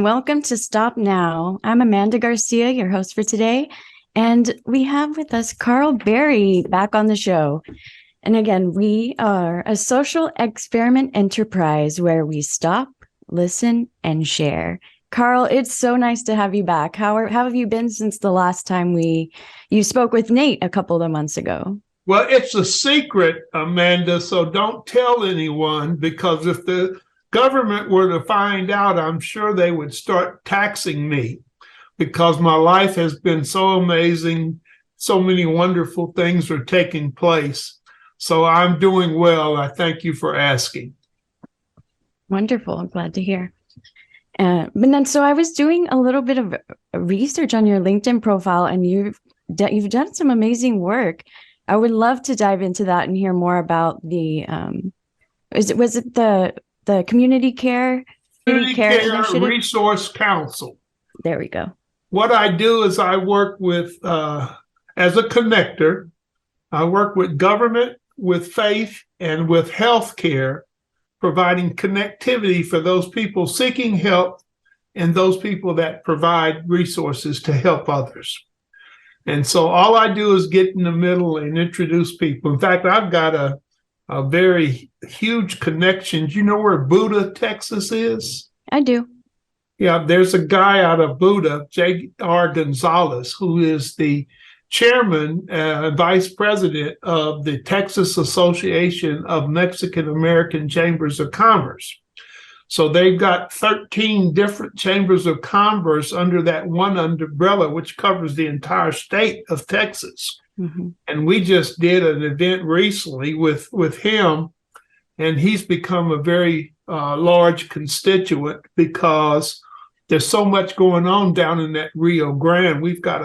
welcome to Stop Now. I'm Amanda Garcia, your host for today, and we have with us Karl Berry back on the show. And again, we are a social experiment enterprise where we stop, listen, and share. Karl, it's so nice to have you back. How have you been since the last time you spoke with Nate a couple of months ago? Well, it's a secret, Amanda, so don't tell anyone, because if the government were to find out, I'm sure they would start taxing me, because my life has been so amazing. So many wonderful things are taking place. So I'm doing well. I thank you for asking. Wonderful. I'm glad to hear. So I was doing a little bit of research on your LinkedIn profile, and you've done some amazing work. I would love to dive into that and hear more about the was it the community care initiative? Resource Council. There we go. What I do is I work with as a connector. I work with government, with faith, and with healthcare, providing connectivity for those people seeking help and those people that provide resources to help others. And so all I do is get in the middle and introduce people. In fact, I've got a very huge connection. Do you know where Buda, Texas is? I do. Yeah, there's a guy out of Buda, J.R. Gonzalez, who is the chairman and vice president of the Texas Association of Mexican American Chambers of Commerce. So they've got 13 different chambers of commerce under that one umbrella, which covers the entire state of Texas. Mm-hmm. And we just did an event recently with him, and he's become a very large constituent because there's so much going on down in that Rio Grande. We've got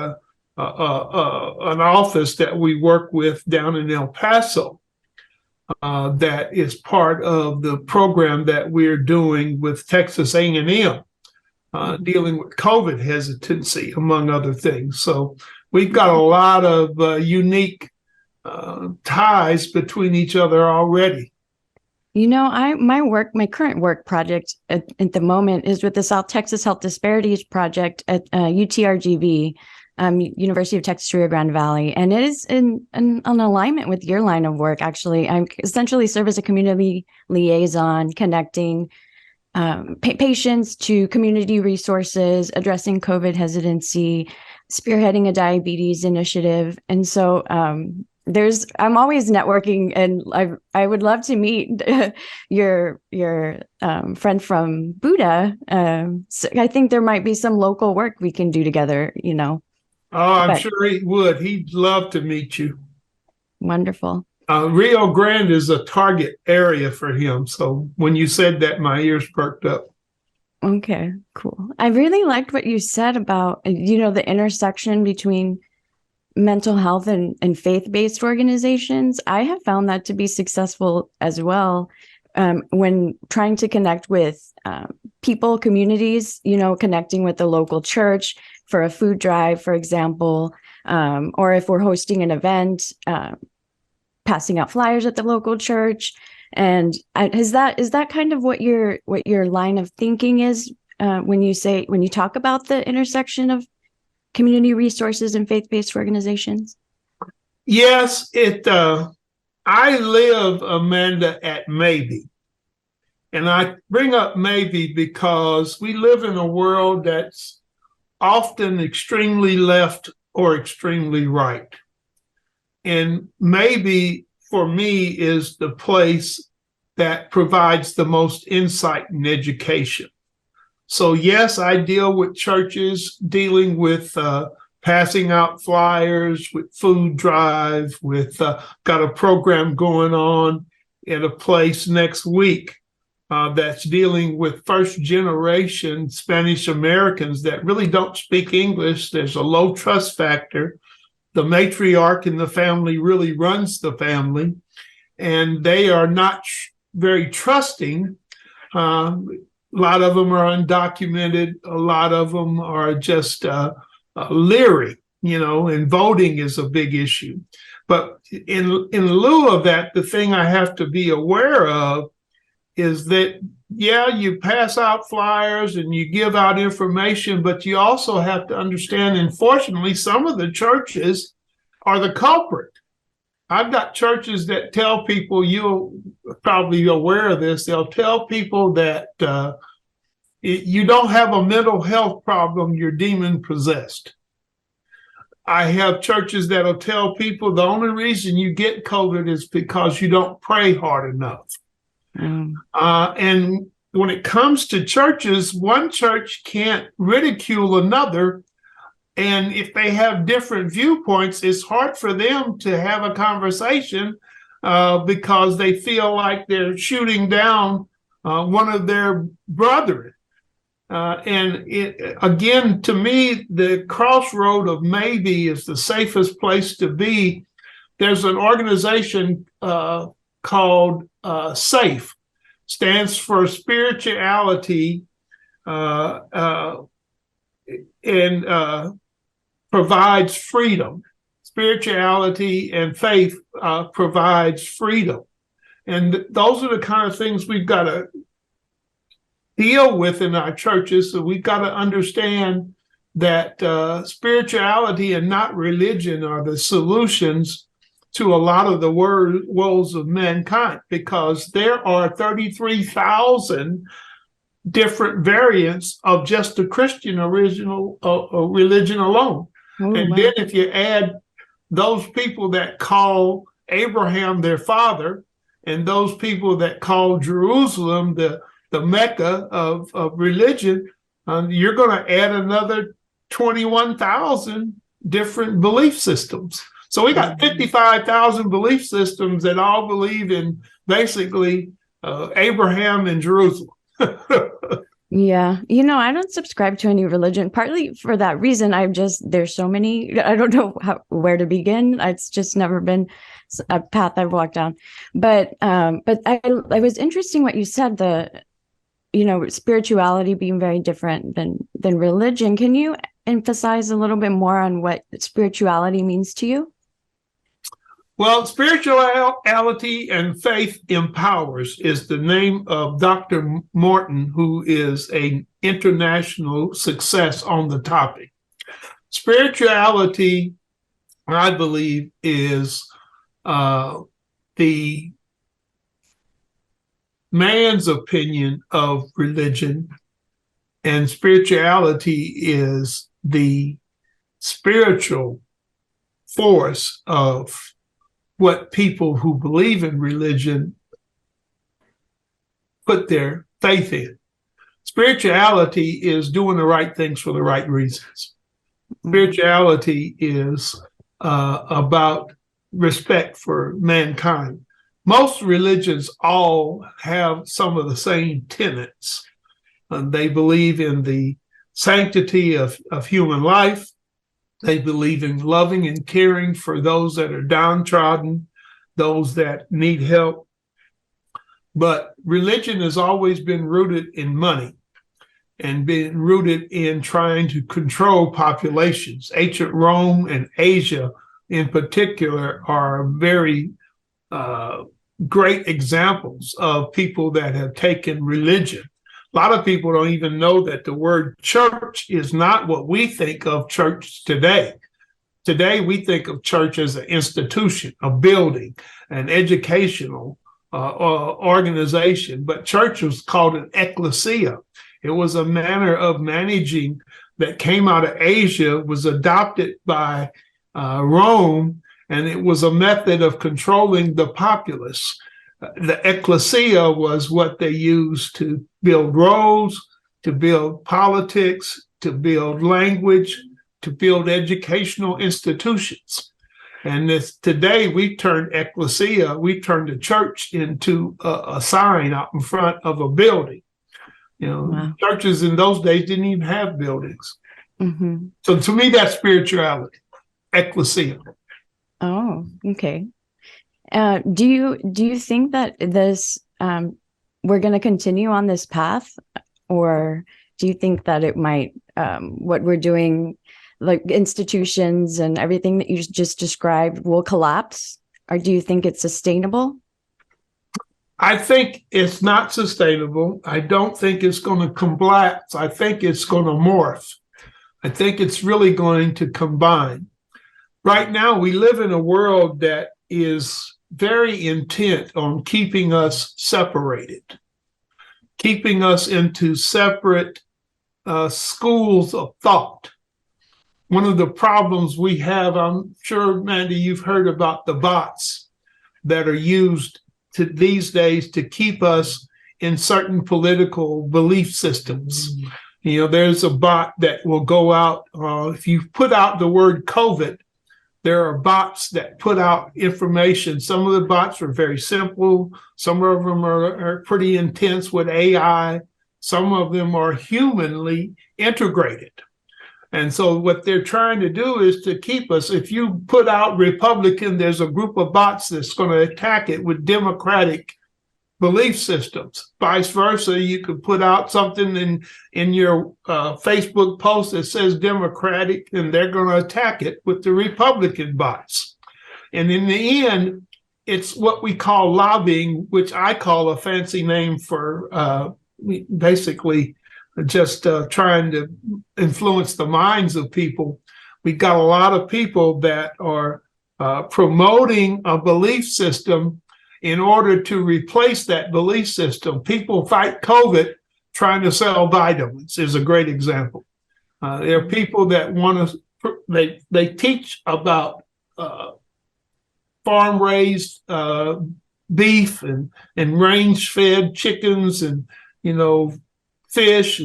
an office that we work with down in El Paso that is part of the program that we're doing with Texas A&M, dealing with COVID hesitancy, among other things. So we've got a lot of unique ties between each other already. You know, my current work project at the moment is with the South Texas Health Disparities Project at UTRGV, University of Texas Rio Grande Valley, and it is in alignment with your line of work. Actually, I essentially serve as a community liaison, connecting patients to community resources, addressing COVID hesitancy, spearheading a diabetes initiative, and so I'm always networking, and I would love to meet your friend from Buda. So I think there might be some local work we can do together, you know. Oh, I'm sure he would. He'd love to meet you. Wonderful. Rio Grande is a target area for him. So when you said that, my ears perked up. Okay, cool. I really liked what you said about, the intersection between mental health and faith-based organizations. I have found that to be successful as well when trying to connect with people, communities, connecting with the local church for a food drive, for example, or if we're hosting an event, passing out flyers at the local church. And is that kind of what your line of thinking is when you talk about the intersection of community resources and faith-based organizations? Yes, I live, Amanda, at Maybe. And I bring up Maybe because we live in a world that's often extremely left or extremely right. And Maybe, for me, is the place that provides the most insight and education. So yes, I deal with churches, dealing with passing out flyers, with food drive, with got a program going on at a place next week that's dealing with first generation Spanish Americans that really don't speak English. There's a low trust factor. The matriarch in the family really runs the family, and they are not very trusting. A lot of them are undocumented. A lot of them are just leery, and voting is a big issue. But in lieu of that, the thing I have to be aware of is that, yeah, you pass out flyers and you give out information, but you also have to understand, unfortunately, some of the churches are the culprit. I've got churches that tell people, you'll probably be aware of this, they'll tell people that you don't have a mental health problem, you're demon possessed. I have churches that'll tell people the only reason you get COVID is because you don't pray hard enough. And when it comes to churches, one church can't ridicule another. And if they have different viewpoints, it's hard for them to have a conversation because they feel like they're shooting down one of their brethren. Again, to me, the crossroad of maybe is the safest place to be. There's an organization called SAFE, stands for Spirituality and provides freedom. Spirituality and faith provides freedom. And those are the kind of things we've got to deal with in our churches. So we've got to understand that spirituality and not religion are the solutions to a lot of the woes of mankind, because there are 33,000 different variants of just the Christian original religion alone. And then if you add those people that call Abraham their father, and those people that call Jerusalem the Mecca of religion, you're going to add another 21,000 different belief systems. So we got 55,000 belief systems that all believe in basically Abraham and Jerusalem. Yeah. I don't subscribe to any religion, partly for that reason. There's so many, I don't know where to begin. It's just never been a path I've walked down. But it was interesting what you said, spirituality being very different than religion. Can you emphasize a little bit more on what spirituality means to you? Well, spirituality and faith empowers is the name of Dr. Morton, who is an international success on the topic. Spirituality, I believe, is the man's opinion of religion, and spirituality is the spiritual force of what people who believe in religion put their faith in. Spirituality is doing the right things for the right reasons. Spirituality is about respect for mankind. Most religions all have some of the same tenets. They believe in the sanctity of human life. They believe in loving and caring for those that are downtrodden, those that need help. But religion has always been rooted in money and been rooted in trying to control populations. Ancient Rome and Asia in particular are very great examples of people that have taken religion. A lot of people don't even know that the word church is not what we think of church today. Today, we think of church as an institution, a building, an educational organization, but church was called an ecclesia. It was a manner of managing that came out of Asia, was adopted by Rome, and it was a method of controlling the populace. The ecclesia was what they used to build roads, to build politics, to build language, to build educational institutions. And today we turned ecclesia, we turned the church into a sign out in front of a building. Wow. Churches in those days didn't even have buildings. Mm-hmm. So to me, that's spirituality, ecclesia. Oh, okay. Do you think that this we're going to continue on this path, or do you think that it might what we're doing, like institutions and everything that you just described, will collapse, or do you think it's sustainable? I think it's not sustainable. I don't think it's going to collapse. I think it's going to morph. I think it's really going to combine. Right now, we live in a world that is very intent on keeping us separated, keeping us into separate schools of thought. One of the problems we have, I'm sure, Mandy, you've heard about the bots that are used these days to keep us in certain political belief systems. There's a bot that will go out, if you put out the word COVID, there are bots that put out information. Some of the bots are very simple. Some of them are pretty intense with AI. Some of them are humanly integrated. And so what they're trying to do is to keep us. If you put out Republican, there's a group of bots that's going to attack it with Democratic belief systems. Vice versa, you could put out something in your Facebook post that says Democratic, and they're going to attack it with the Republican bots. And in the end, it's what we call lobbying, which I call a fancy name for basically just trying to influence the minds of people. We got a lot of people that are promoting a belief system in order to replace that belief system. People fight COVID trying to sell vitamins is a great example. There are people that want to, they teach about farm-raised beef and range-fed chickens and, fish,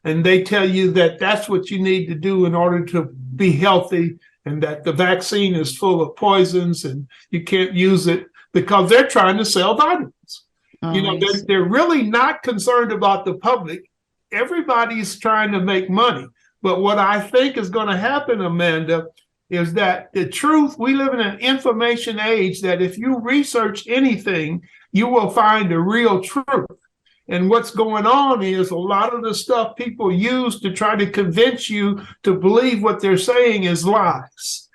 and they tell you that that's what you need to do in order to be healthy, and that the vaccine is full of poisons and you can't use it because they're trying to sell vitamins. They're really not concerned about the public. Everybody's trying to make money. But what I think is going to happen, Amanda, is that the truth, we live in an information age that if you research anything, you will find the real truth. And what's going on is a lot of the stuff people use to try to convince you to believe what they're saying is lies.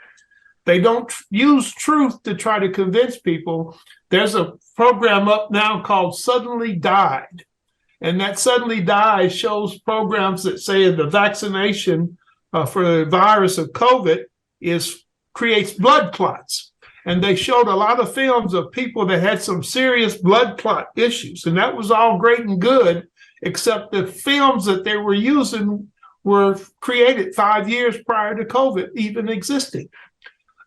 They don't use truth to try to convince people. There's a program up now called Suddenly Died. And that Suddenly Died shows programs that say the vaccination for the virus of COVID creates blood clots. And they showed a lot of films of people that had some serious blood clot issues. And that was all great and good, except the films that they were using were created 5 years prior to COVID even existing.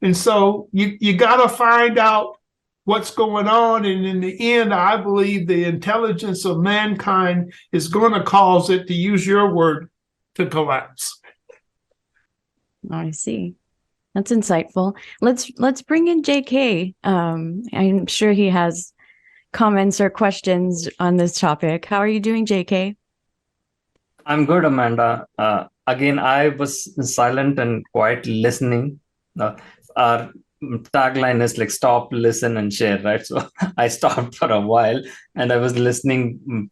And so you got to find out what's going on. And in the end, I believe the intelligence of mankind is going to cause it, to use your word, to collapse. I see. That's insightful. Let's bring in JK. I'm sure he has comments or questions on this topic. How are you doing, JK? I'm good, Amanda. Again, I was silent and quiet listening. Our tagline is like stop, listen, and share, right? So I stopped for a while and I was listening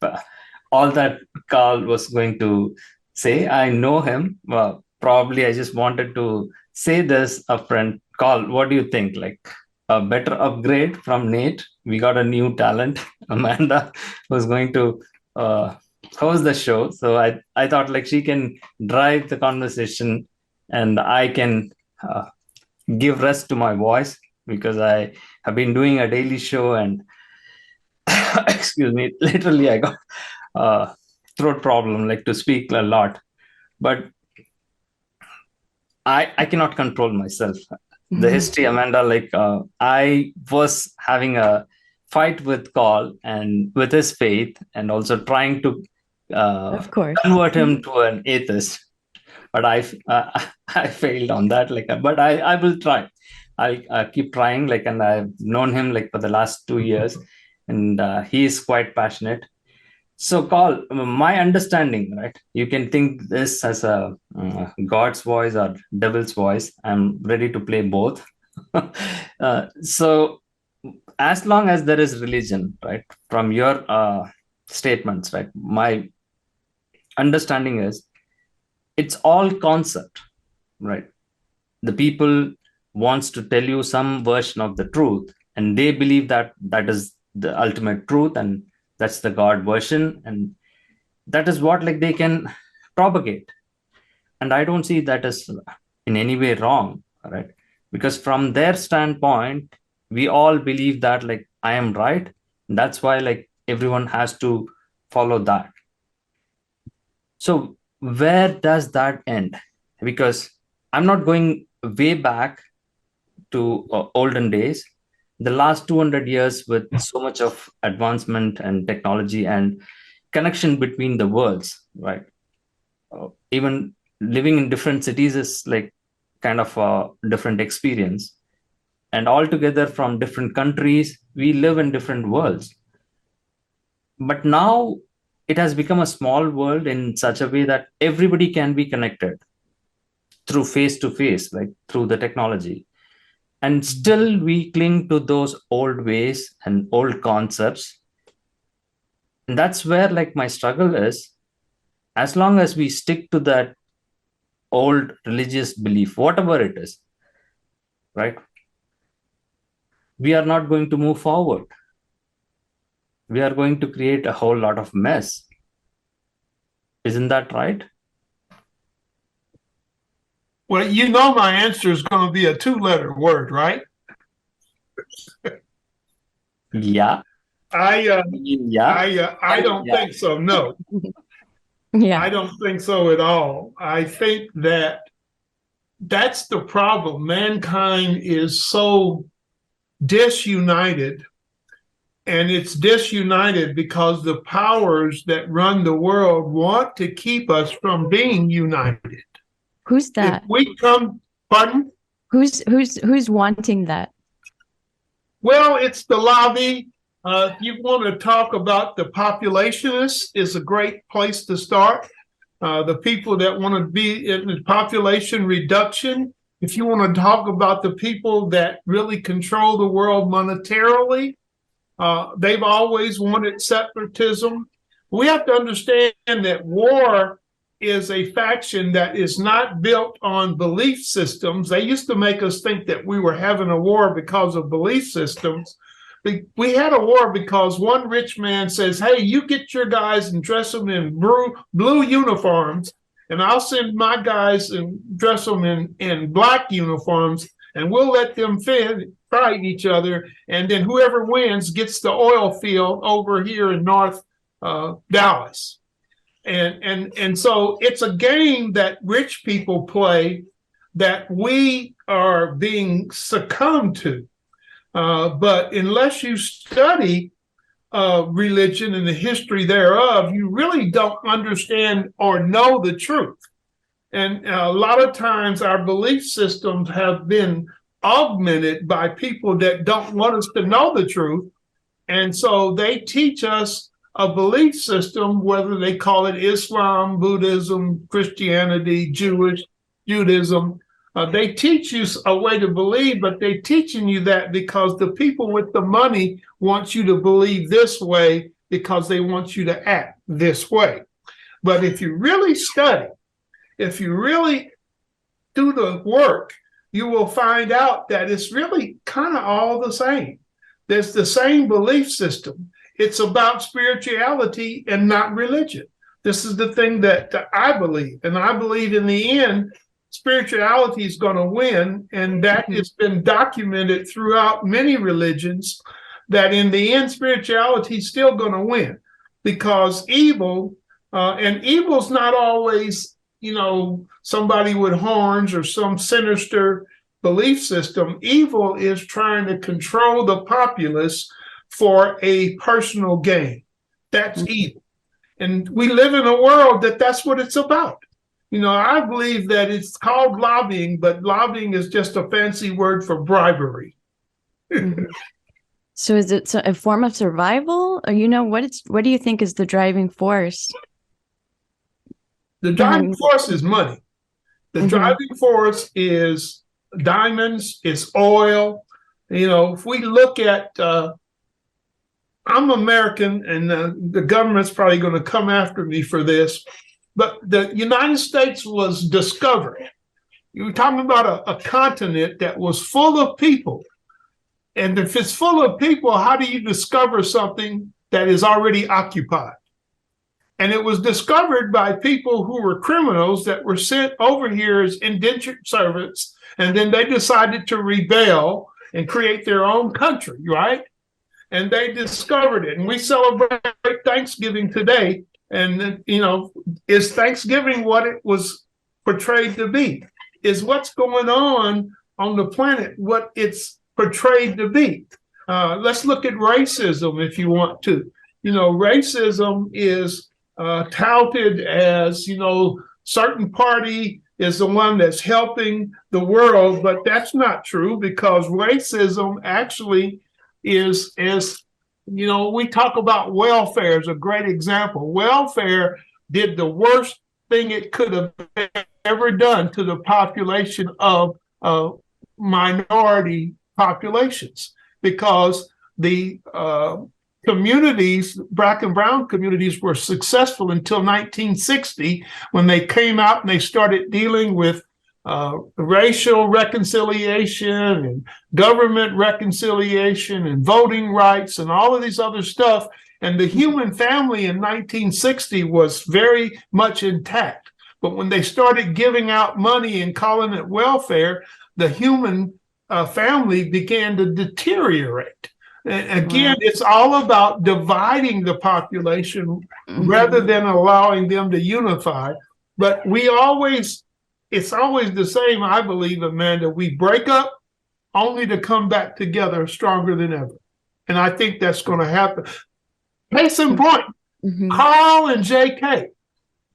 all that Karl was going to say. I know him. Well, probably I just wanted to say this upfront. Karl, what do you think? Like a better upgrade from Nate? We got a new talent. Amanda was going to host the show. So I thought like she can drive the conversation and I can give rest to my voice, because I have been doing a daily show and excuse me, literally I got throat problem, like to speak a lot. But I cannot control myself. The history, Amanda, like I was having a fight with Karl and with his faith, and also trying to Of course. convert him to an atheist. But I failed on that. Like, but I will try. I keep trying. Like, and I've known him like for the last 2 years, and he is quite passionate. So, Karl, my understanding, right? You can think this as a God's voice or devil's voice. I'm ready to play both. So, as long as there is religion, right? From your statements, right? My understanding is it's all concept, right? The people wants to tell you some version of the truth, and they believe that that is the ultimate truth, and that's the God version, and that is what like they can propagate. And I don't see that as in any way wrong, right? Because from their standpoint, we all believe that like I am right. That's why like everyone has to follow that. So where does that end? Because I'm not going way back to olden days. The last 200 years with so much of advancement and technology and connection between the worlds, right? Even living in different cities is like kind of a different experience. And altogether from different countries, we live in different worlds. But now it has become a small world in such a way that everybody can be connected through face to face, like through the technology. And still we cling to those old ways and old concepts. And that's where like my struggle is. As long as we stick to that old religious belief, whatever it is, right? We are not going to move forward. We are going to create a whole lot of mess. Isn't that right? Well, you know my answer is going to be a 2-letter word, right? Yeah. I don't Yeah. think so. No, Yeah. I don't think so at all. I think that that's the problem. Mankind is so disunited, and it's disunited because the powers that run the world want to keep us from being united. Who's that? If we come, pardon? Who's wanting that? Well, it's the lobby. If you want to talk about the populationists, is a great place to start. The people that want to be in the population reduction. If you want to talk about the people that really control the world monetarily, they've always wanted separatism. We have to understand that war is a faction that is not built on belief systems. They used to make us think that we were having a war because of belief systems. We had a war because one rich man says, hey, you get your guys and dress them in blue uniforms, and I'll send my guys and dress them in black uniforms, and we'll let them fight each other, and then whoever wins gets the oil field over here in North Dallas. And so it's a game that rich people play that we are being succumbed to. But unless you study religion and the history thereof, you really don't understand or know the truth. And a lot of times our belief systems have been augmented by people that don't want us to know the truth. And so they teach us a belief system, whether they call it Islam, Buddhism, Christianity, Judaism. They teach you a way to believe, but they're teaching you that because the people with the money want you to believe this way because they want you to act this way. But if you really study, if you really do the work, you will find out that it's really kind of all the same. There's the same belief system. It's about spirituality and not religion. This is the thing that I believe. And I believe in the end, spirituality is going to win. And that has been documented throughout many religions, that in the end, spirituality is still going to win. Because evil, and evil's not always, somebody with horns or some sinister belief system. Evil is trying to control the populace for a personal gain. That's evil. And we live in a world that's what it's about. I believe that it's called lobbying, but lobbying is just a fancy word for bribery. Mm-hmm. So is it a form of survival? Or, what do you think is the driving force? The driving force is money. The driving force is diamonds, it's oil. If we look at, I'm American, and the government's probably going to come after me for this, but the United States was discovered. You were talking about a continent that was full of people And if it's full of people, how do you discover something that is already occupied? And it was discovered by people who were criminals that were sent over here as indentured servants, and then they decided to rebel and create their own country, right? And they discovered it. And we celebrate Thanksgiving today. And, you know, is Thanksgiving what it was portrayed to be? Is what's going on the planet what it's portrayed to be? Let's look at racism if you want to. You know, racism is touted as, you know, certain party is the one that's helping the world, but that's not true, because racism actually is, as you know, we talk about welfare as a great example. Welfare did the worst thing it could have ever done to the population of minority populations, because the communities, black and brown communities, were successful until 1960, when they came out and they started dealing with racial reconciliation and government reconciliation and voting rights and all of these other stuff. And the human family in 1960 was very much intact. But when they started giving out money and calling it welfare, the human family began to deteriorate. And again, It's all about dividing the population rather than allowing them to unify. But it's always the same, I believe, Amanda. We break up only to come back together stronger than ever. And I think that's going to happen. Case in point, Karl and JK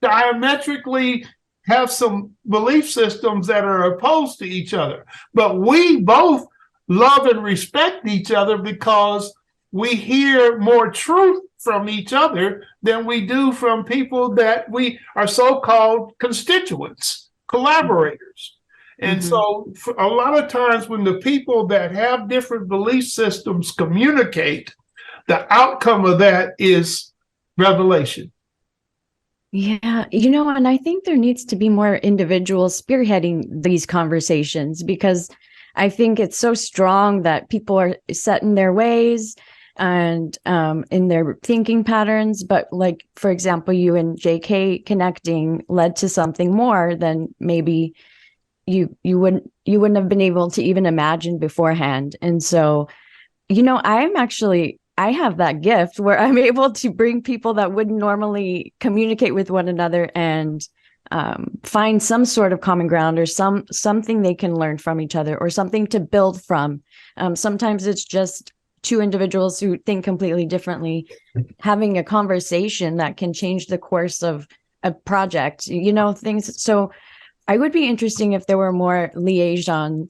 diametrically have some belief systems that are opposed to each other. But we both love and respect each other because we hear more truth from each other than we do from people that we are so-called constituents, collaborators. And so a lot of times when the people that have different belief systems communicate, the outcome of that is revelation. Yeah, you know, and I think there needs to be more individuals spearheading these conversations, because I think it's so strong that people are set in their ways and in their thinking patterns. But like, for example, you and JK connecting led to something more than maybe you wouldn't have been able to even imagine beforehand. And so, you know, I have that gift where I'm able to bring people that wouldn't normally communicate with one another and find some sort of common ground, or something they can learn from each other, or something to build from. Sometimes it's just two individuals who think completely differently having a conversation that can change the course of a project, you know, things. So I would be interesting if there were more liaison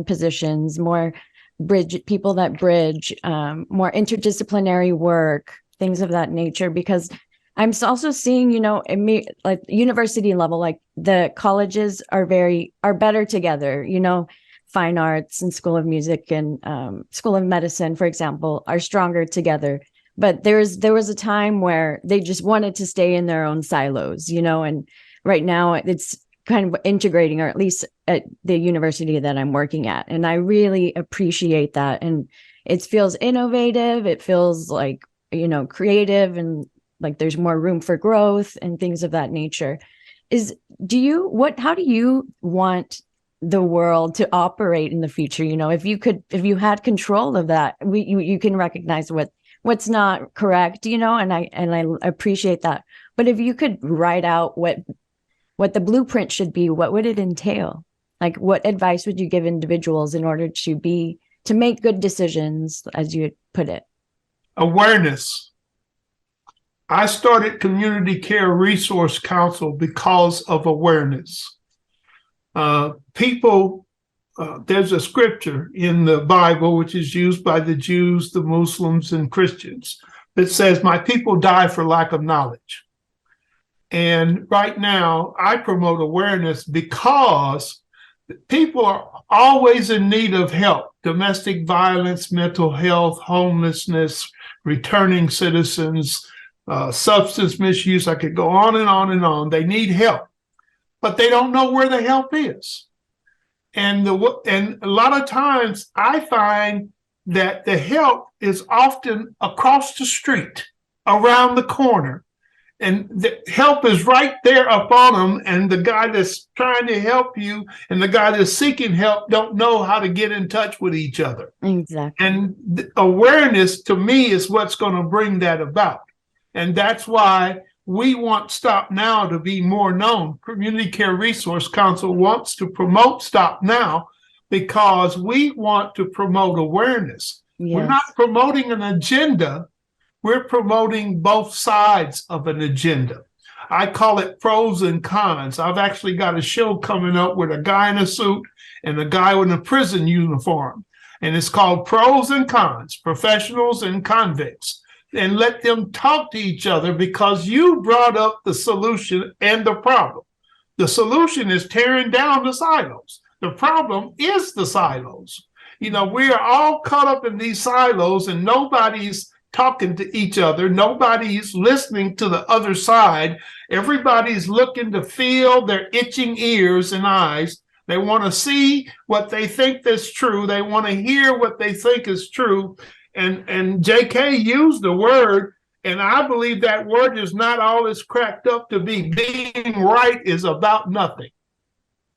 positions, more people that bridge, more interdisciplinary work, things of that nature, because I'm also seeing, you know, like university level, like the colleges are better together, you know, fine arts and School of Music and School of Medicine, for example, are stronger together. But there was a time where they just wanted to stay in their own silos, you know, and right now it's kind of integrating, or at least at the university that I'm working at. And I really appreciate that. And it feels innovative. It feels like, you know, creative, and like there's more room for growth and things of that nature. How do you want the world to operate in the future? You know, if you had control of that, you can recognize what's not correct, you know, and I appreciate that. But if you could write out what the blueprint should be, what would it entail? Like, what advice would you give individuals in order to make good decisions, as you put it? Awareness. I started Community Care Resource Council because of awareness. There's a scripture in the Bible, which is used by the Jews, the Muslims, and Christians, that says, "My people die for lack of knowledge." And right now, I promote awareness because people are always in need of help. Domestic violence, mental health, homelessness, returning citizens, substance misuse. I could go on and on and on. They need help, but they don't know where the help is. And a lot of times I find that the help is often across the street, around the corner, and the help is right there upon them, and the guy that's trying to help you and the guy that's seeking help don't know how to get in touch with each other. Exactly. And awareness, to me, is what's going to bring that about. And that's why we want Stop Now to be more known. Community Care Resource Council wants to promote Stop Now because we want to promote awareness. We're not Yes. promoting an agenda. We're promoting both sides of an agenda. I call it pros and cons. I've actually got a show coming up with a guy in a suit and a guy in a prison uniform. And it's called Pros and Cons, Professionals and Convicts. And let them talk to each other, because you brought up the solution and the problem. The solution is tearing down the silos. The problem is the silos. You know, we are all caught up in these silos and nobody's talking to each other. Nobody's listening to the other side. Everybody's looking to feel their itching ears and eyes. They want to see what they think is true. They want to hear what they think is true. And JK used the word, and I believe that word is not all it's cracked up to be. Being right is about nothing.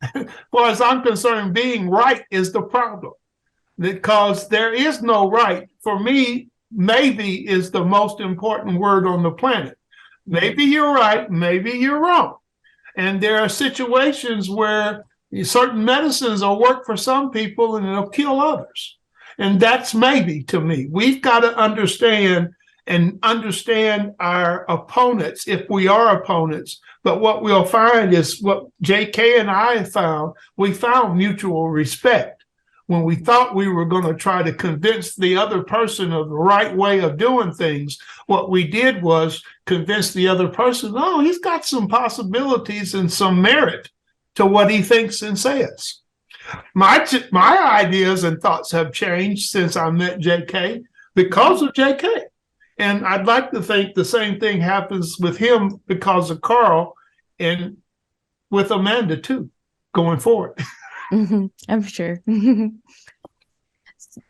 As far as I'm concerned, being right is the problem, because there is no right. For me, maybe is the most important word on the planet. Maybe you're right, maybe you're wrong. And there are situations where certain medicines will work for some people and it'll kill others. And that's maybe, to me. We've got to understand our opponents if we are opponents. But what we'll find is what JK and I found. We found mutual respect. When we thought we were going to try to convince the other person of the right way of doing things, what we did was convince the other person, oh, he's got some possibilities and some merit to what he thinks and says. My ideas and thoughts have changed since I met JK because of JK. And I'd like to think the same thing happens with him because of Karl, and with Amanda too, going forward. I'm sure.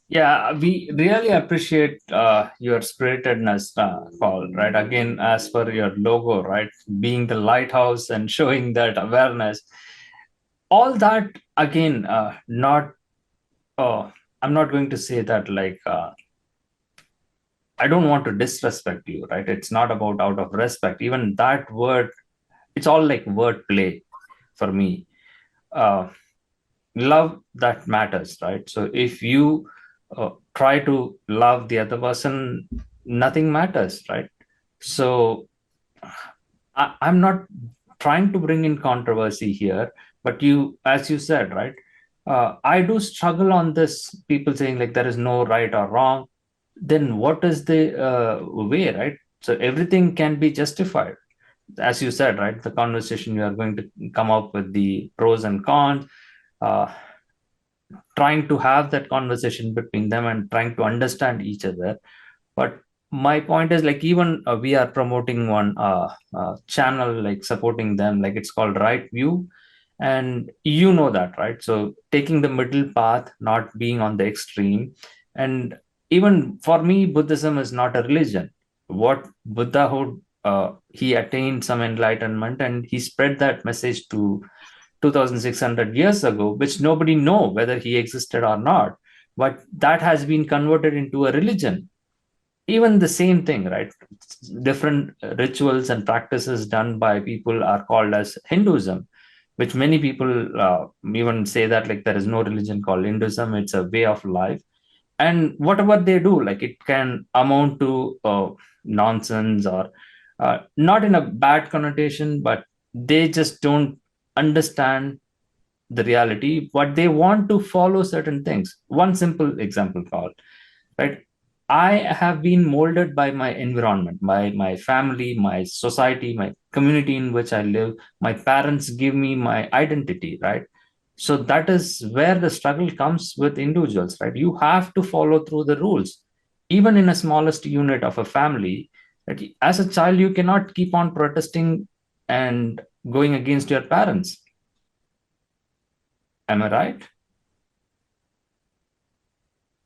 Yeah, we really appreciate your spiritedness, Paul, right? Again, as per your logo, right? Being the lighthouse and showing that awareness. All that, again, I'm not going to say that like, I don't want to disrespect you, right? It's not about out of respect. Even that word, it's all like word play for me. Love that matters, right? So if you try to love the other person, nothing matters, right? So I'm not trying to bring in controversy here, but as you said, right? I do struggle on this. People saying like there is no right or wrong. Then what is the way, right? So everything can be justified. As you said, right? The conversation, you are going to come up with the pros and cons. Trying to have that conversation between them and trying to understand each other. But my point is like, even we are promoting one channel, like supporting them, like it's called Right View. And you know that, right? So taking the middle path, not being on the extreme. And even for me, Buddhism is not a religion. What Buddhahood, he attained some enlightenment and he spread that message to 2600 years ago, which nobody know whether he existed or not, but that has been converted into a religion. Even the same thing, right? Different rituals and practices done by people are called as Hinduism, which many people even say that like there is no religion called Hinduism, it's a way of life. And whatever they do, like it can amount to nonsense or not in a bad connotation, but they just don't understand the reality, but they want to follow certain things. One simple example, Karl, right? I have been molded by my environment, by my family, my society, my community in which I live. My parents give me my identity, right? So that is where the struggle comes with individuals, right? You have to follow through the rules, even in a smallest unit of a family. That as a child, you cannot keep on protesting and going against your parents. Am I right?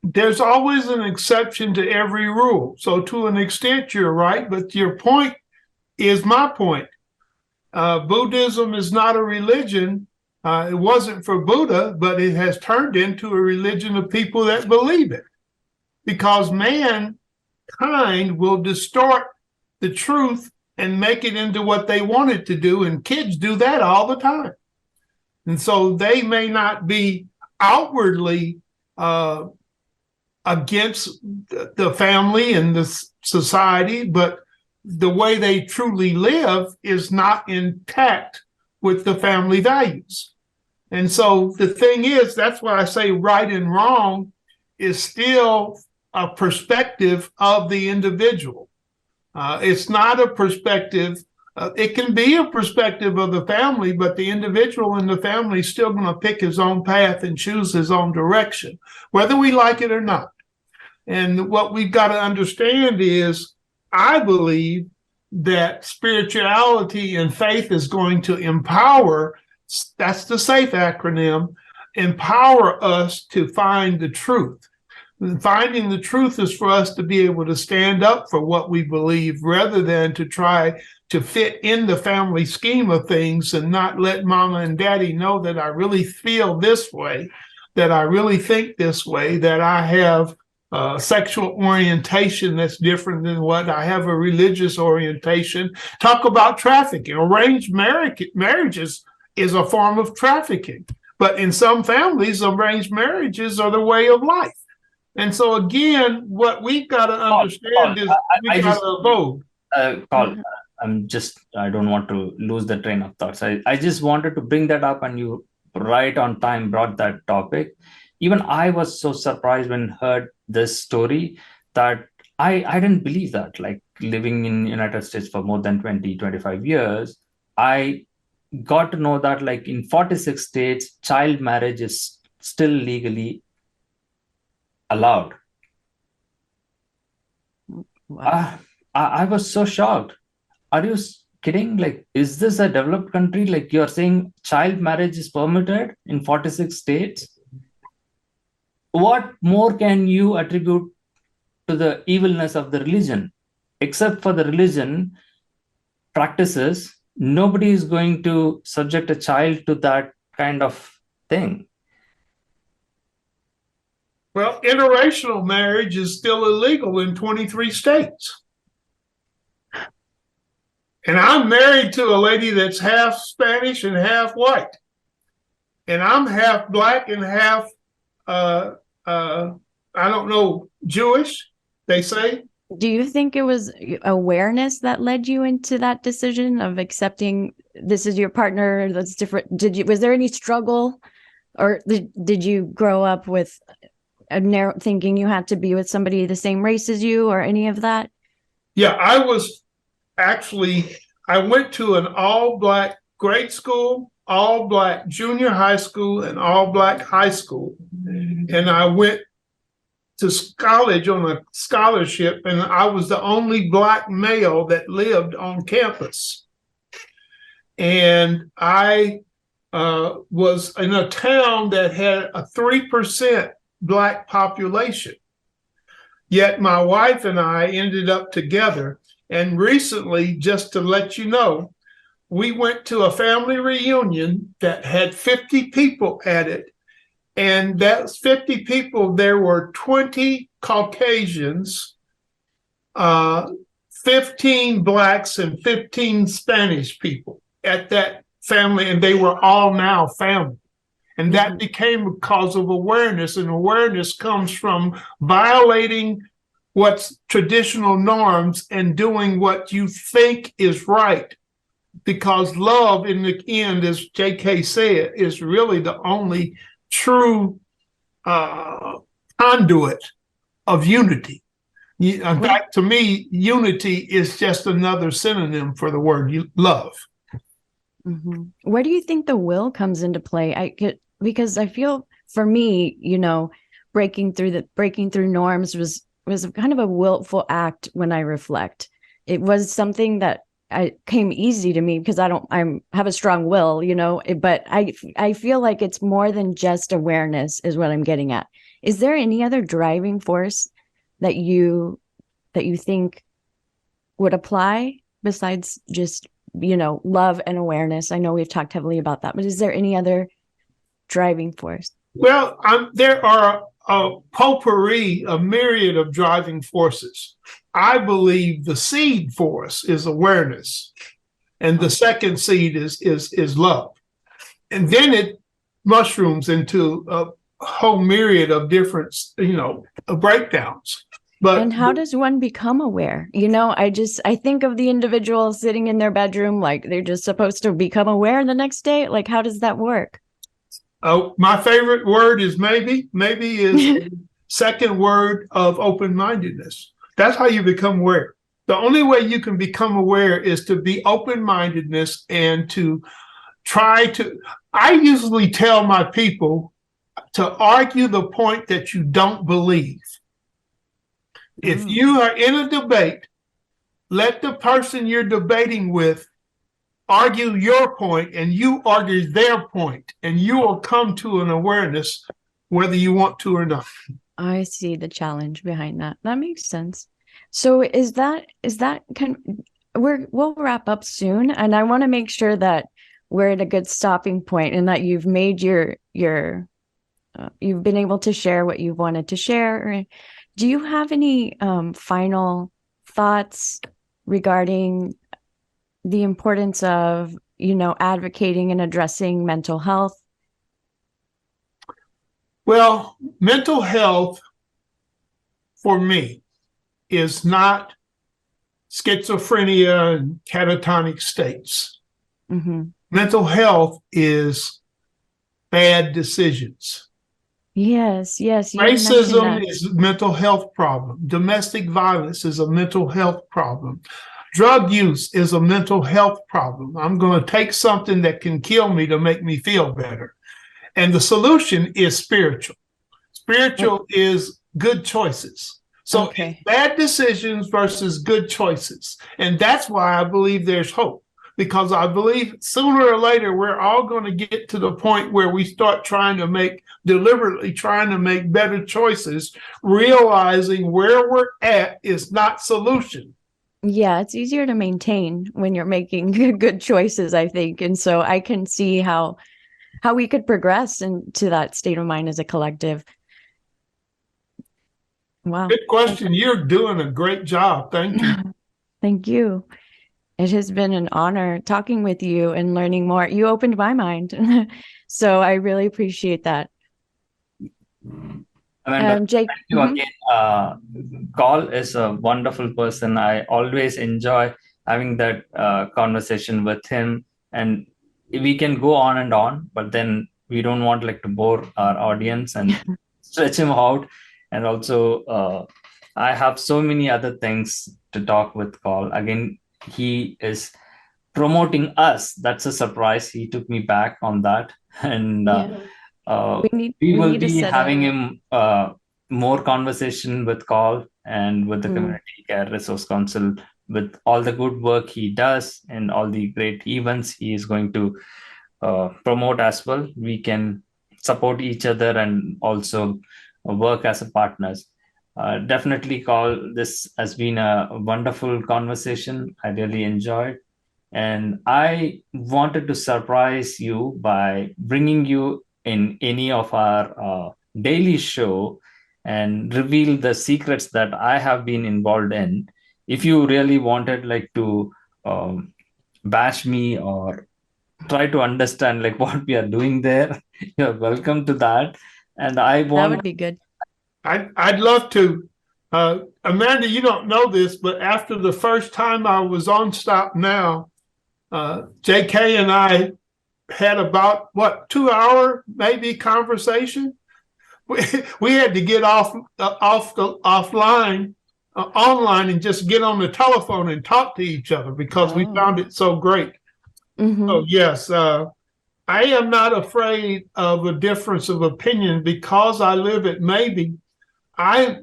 there's always an exception to every rule. So to an extent, you're right, but your point is my point. Buddhism is not a religion. It wasn't for Buddha, but it has turned into a religion of people that believe it, because mankind will distort the truth and make it into what they want it to do, and kids do that all the time. And so they may not be outwardly against the family and the society, but the way they truly live is not intact with the family values. And so the thing is, that's why I say right and wrong is still a perspective of the individual. It's not a perspective. It can be a perspective of the family, but the individual in the family is still going to pick his own path and choose his own direction, whether we like it or not. And what we've got to understand is, I believe that spirituality and faith is going to empower, that's the SAFE acronym, empower us to find the truth. And finding the truth is for us to be able to stand up for what we believe, rather than to try to fit in the family scheme of things and not let mama and daddy know that I really feel this way, that I really think this way, that I have sexual orientation that's different than what I have, a religious orientation. Talk about trafficking. Arranged marriages is a form of trafficking. But in some families, arranged marriages are the way of life. And so again, what we've got to understand is we got to evolve. Karl, I don't want to lose the train of thoughts. I just wanted to bring that up, and you right on time brought that topic. Even I was so surprised when heard this story that I didn't believe that. Like, living in United States for more than 25 years, I got to know that like in 46 states, child marriage is still legally allowed. Wow. I was so shocked. Are you kidding? Like, is this a developed country? Like, you're saying child marriage is permitted in 46 states? What more can you attribute to the evilness of the religion? Except for the religion practices, nobody is going to subject a child to that kind of thing. Well, interracial marriage is still illegal in 23 states. And I'm married to a lady that's half Spanish and half white. And I'm half black and half I don't know, Jewish, they say. Do you think it was awareness that led you into that decision of accepting this is your partner that's different? Was there any struggle, or did you grow up with a narrow thinking you had to be with somebody the same race as you, or any of that? Yeah, I went to an all-black grade school, all-black junior high school, and all-black high school. And I went to college on a scholarship, and I was the only black male that lived on campus. And I was in a town that had a 3% black population. Yet my wife and I ended up together. And recently, just to let you know, we went to a family reunion that had 50 people at it. And that's 50 people. There were 20 Caucasians, 15 blacks, and 15 Spanish people at that family. And they were all now family. And that became because of awareness. And awareness comes from violating what's traditional norms and doing what you think is right. Because love, in the end, as J.K. said, is really the only true conduit of unity. In fact, to me, unity is just another synonym for the word love. Mm-hmm. Where do you think the will comes into play? Because I feel, for me, breaking through norms was kind of a willful act. When I reflect, it was something that came easy to me because I have a strong will, but I feel like it's more than just awareness is what I'm getting at. Is there any other driving force that you think would apply besides just, love and awareness? I know we've talked heavily about that, but is there any other driving force? Well, there are a potpourri, a myriad of driving forces. I believe the seed force is awareness, and the second seed is love, and then it mushrooms into a whole myriad of different, breakdowns. And how does one become aware? I think of the individual sitting in their bedroom, like they're just supposed to become aware the next day. Like, how does that work? Oh, my favorite word is maybe. Maybe is the second word of open-mindedness. That's how you become aware. The only way you can become aware is to be open-mindedness and to I usually tell my people to argue the point that you don't believe. If you are in a debate, let the person you're debating with argue your point and you argue their point, and you will come to an awareness whether you want to or not. I see the challenge behind that. That makes sense. So we'll wrap up soon, and I want to make sure that we're at a good stopping point and that you've made you've been able to share what you've wanted to share. Do you have any final thoughts regarding the importance of, advocating and addressing mental health? Well, mental health for me is not schizophrenia and catatonic states. Mm-hmm. Mental health is bad decisions. Yes. Racism is a mental health problem. Domestic violence is a mental health problem. Drug use is a mental health problem. I'm going to take something that can kill me to make me feel better. And the solution is spiritual. Spiritual is good choices. So bad decisions versus good choices. And that's why I believe there's hope. Because I believe sooner or later, we're all going to get to the point where we start deliberately trying to make better choices, realizing where we're at is not solution. Yeah, it's easier to maintain when you're making good choices, I think. And so I can see how we could progress into that state of mind as a collective. Wow. Good question. You're doing a great job. Thank you. Thank you. It has been an honor talking with you and learning more. You opened my mind. So I really appreciate that. Thank Jake. you again. Karl is a wonderful person. I always enjoy having that conversation with him, and we can go on and on, but then we don't want to bore our audience and stretch him out. And also, I have so many other things to talk with Karl. Again, he is promoting us. That's a surprise. He took me back on that, and we will be having him more conversation with Karl and with the Community Care Resource Council, with all the good work he does and all the great events he is going to promote as well. We can support each other and also work as a partners. Definitely, Karl, this has been a wonderful conversation. I really enjoyed. And I wanted to surprise you by bringing you in any of our daily show and reveal the secrets that I have been involved in. If you really wanted to bash me or try to understand what we are doing there, you're welcome to that. And that would be good. I'd love to. Amanda, you don't know this, but after the first time I was on Stop Now, JK and I had about 2-hour maybe conversation. We had to get offline, online, and just get on the telephone and talk to each other because we found it so great. Mm-hmm. So yes, I am not afraid of a difference of opinion because I live at Maybe.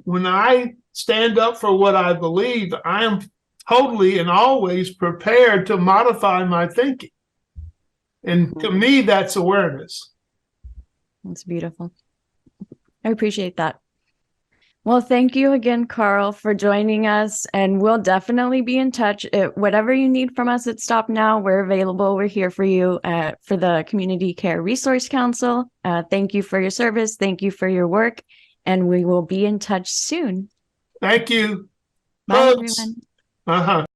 When I stand up for what I believe, I am totally and always prepared to modify my thinking. And to me, that's awareness. That's beautiful. I appreciate that. Well, thank you again, Karl, for joining us. And we'll definitely be in touch. Whatever you need from us at Stop Now, we're available. We're here for you for the Community Care Resource Council. Thank you for your service. Thank you for your work. And we will be in touch soon. Thank you. Bye, Hugs. everyone. Uh-huh.